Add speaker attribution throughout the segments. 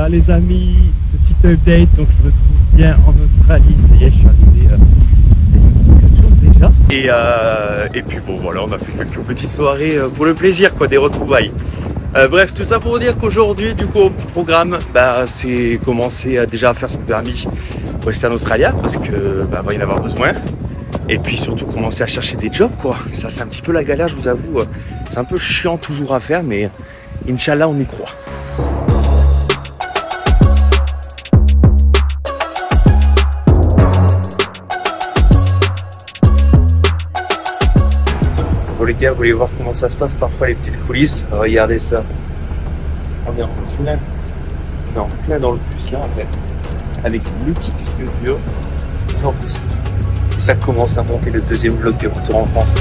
Speaker 1: Voilà les amis, petite update, donc je me trouve bien en Australie, ça y est je suis arrivé il y a 4 jours déjà. Et puis bon voilà, on a fait quelques petites soirées pour le plaisir quoi, des retrouvailles. Bref, tout ça pour dire qu'aujourd'hui du coup au programme, c'est commencer déjà à faire son permis western australien parce que va y en avoir besoin. Et puis surtout commencer à chercher des jobs quoi. Ça c'est un petit peu la galère, je vous avoue, c'est un peu chiant toujours à faire mais Inch'Allah on y croit. Pour les gars, vous voulez voir comment ça se passe parfois les petites coulisses? Regardez ça. On est en plein. On est en plein dans le bus là en fait. Avec le petit disque dur, l'ordi. Et ça commence à monter le deuxième vlog de retour en France.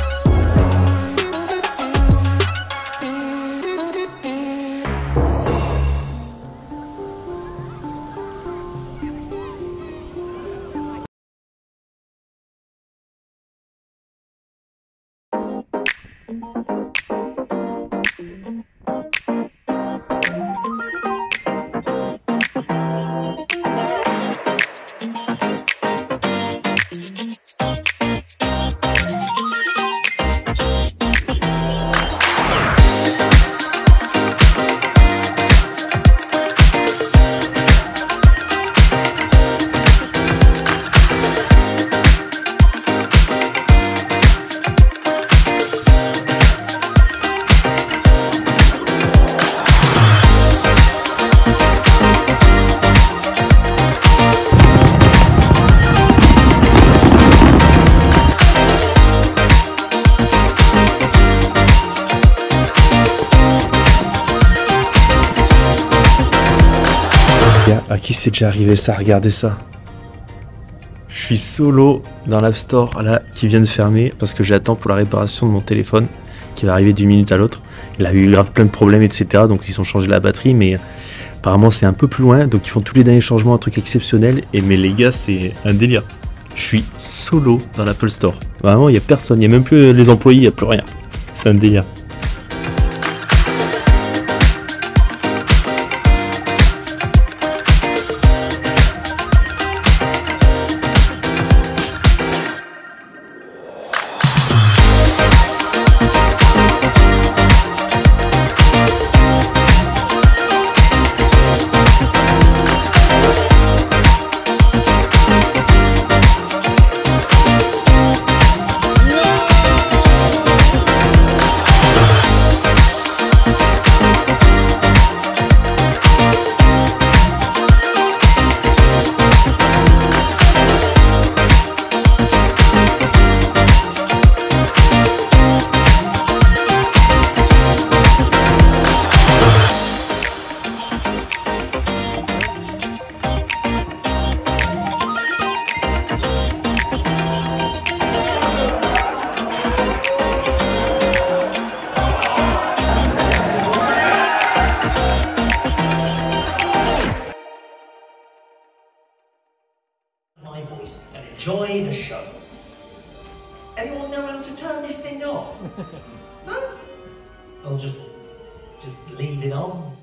Speaker 1: À qui c'est déjà arrivé ça? Regardez ça. Je suis solo dans l'App Store là qui vient de fermer parce que j'attends pour la réparation de mon téléphone qui va arriver d'une minute à l'autre. Il a eu grave plein de problèmes etc. Donc ils ont changé la batterie mais apparemment c'est un peu plus loin donc ils font tous les derniers changements, un truc exceptionnel. Et mais les gars c'est un délire. Je suis solo dans l'Apple Store. Vraiment il n'y a personne, il n'y a même plus les employés, il n'y a plus rien. C'est un délire.
Speaker 2: My voice and enjoy the show. Anyone know how to turn this thing off? No? I'll just leave it on.